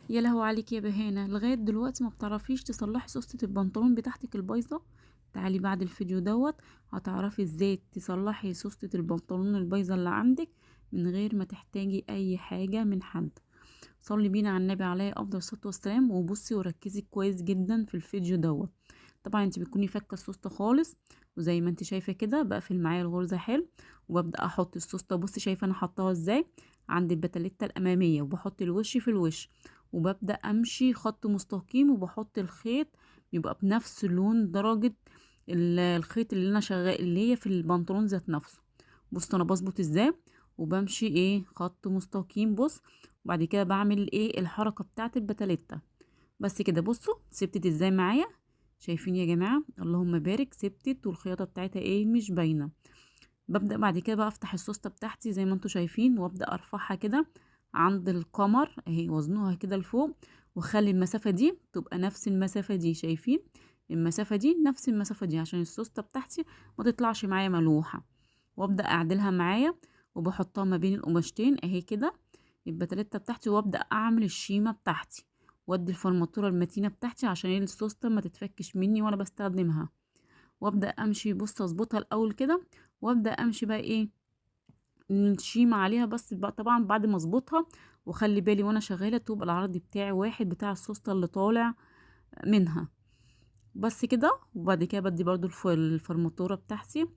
يا لهوي عليك يا بهانة، لغاية دلوقتي ما بتعرفيش تصلحي سوستة البنطلون بتاعتك البايظة. تعالي بعد الفيديو دوت هتعرفي ازاي تصلحي سوستة البنطلون البايظة اللي عندك من غير ما تحتاجي اي حاجة من حد. صلي بينا على النبي عليه افضل الصلاة والسلام، وبصي وركزي كويس جدا في الفيديو دوت. طبعا انت بتكوني فكه السوسته خالص، وزي ما انت شايفه كده بقفل معايا الغرزه حلو، وببدا احط السوسته. بصي شايفه انا حطاها ازاي؟ عند البتليته الاماميه، وبحط الوش في الوش، وببدا امشي خط مستقيم، وبحط الخيط بيبقى بنفس لون درجه الخيط اللي انا شغال اللي هي في البنطلون ذات نفسه. بص انا بظبط ازاي، وبمشي ايه خط مستقيم. بص، وبعد كده بعمل ايه الحركه بتاعه البتليته. بس كده بصوا سبتت ازاي معايا. شايفين يا جماعة؟ اللهم بارك، سبتت والخياطة بتاعتها ايه مش باينة. ببدأ بعد كده بقى افتح السوستة بتاعتي زي ما انتوا شايفين، وابدأ ارفعها كده عند القمر اهي، وزنوها كده لفوق، واخلي المسافة دي تبقى نفس المسافة دي. شايفين؟ المسافة دي نفس المسافة دي عشان السوستة بتاعتي ما تطلعش معايا ملوحة. وابدأ اعدلها معايا، وبحطها ما بين القماشتين اهي كده، يبقى تلاتة بتاعتي، وابدأ اعمل الشيمة بتاعتي، وادي الفرماتورة المتينة بتاعتي عشان السوستة ما تتفكش مني وانا بستخدمها. وابدأ امشي، بص اظبطها الاول كده، وابدأ امشي بقى ايه الشيمة عليها. بس بقى طبعا بعد ما اظبطها وخلي بالي وانا شغالة تبقى العرض بتاعي واحد بتاع السوستة اللي طالع منها. بس كده. وبعد كده بدي برضو الفرماتورة بتاعتي.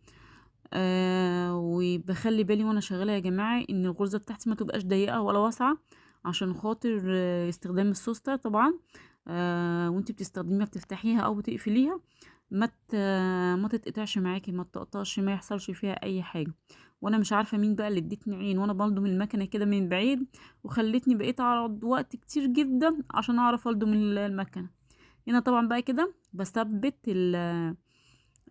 وبخلي بالي وانا شغاله يا جماعه ان الغرزه بتاعتي ما تبقاش ضيقه ولا واسعه، عشان خاطر استخدام السوستة طبعا. وانتي بتستخدميها بتفتحيها او بتقفليها، ما تتقطعش معاكي، ما تقطعش، ما يحصلش فيها اي حاجه. وانا مش عارفه مين بقى اللي ادتني عين وانا بلضم المكنه كده من بعيد، وخلتني بقيت اقعد وقت كتير جدا عشان اعرف الضم المكنه. هنا طبعا بقى كده بثبت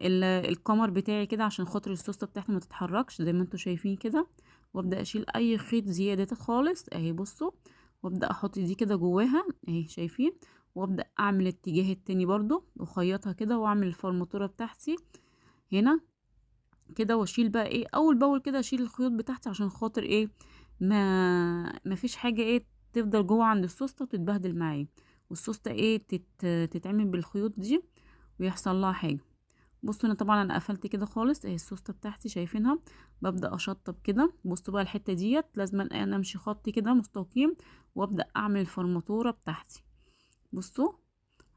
الكمر بتاعي كده عشان خاطر السوسته بتاعتي ما تتحركش زي ما انتوا شايفين كده. وابدا اشيل اي خيط زياده خالص اهي بصوا، وابدا احط دي كده جواها اهي شايفين، وابدا اعمل الاتجاه التاني برضو واخيطها كده، واعمل الفرماتوره بتاعتي هنا كده، واشيل بقى ايه اول باول كده، اشيل الخيوط بتاعتي عشان خاطر ايه ما فيش حاجه ايه تفضل جوه عند السوسته وتتبهدل معايا، والسوسته ايه تتعمل بالخيوط دي ويحصل لها حاجه. بصوا انا طبعا انا قفلت كده خالص اهي السوسته بتاعتي شايفينها. ببدا اشطب كده. بصوا بقى الحته ديت لازم انا امشي خط كده مستقيم، وابدا اعمل الفرماتوره بتاعتي. بصوا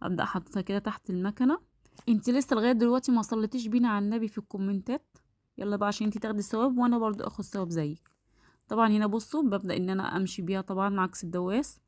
ابدا احطها كده تحت المكنه. انت لسه لغايه دلوقتي ما صليتيش بينا على النبي في الكومنتات؟ يلا بقى عشان انت تاخدي الثواب وانا برضو اخد ثواب زيك. طبعا هنا بصوا ببدا ان انا امشي بيها طبعا عكس الدواس،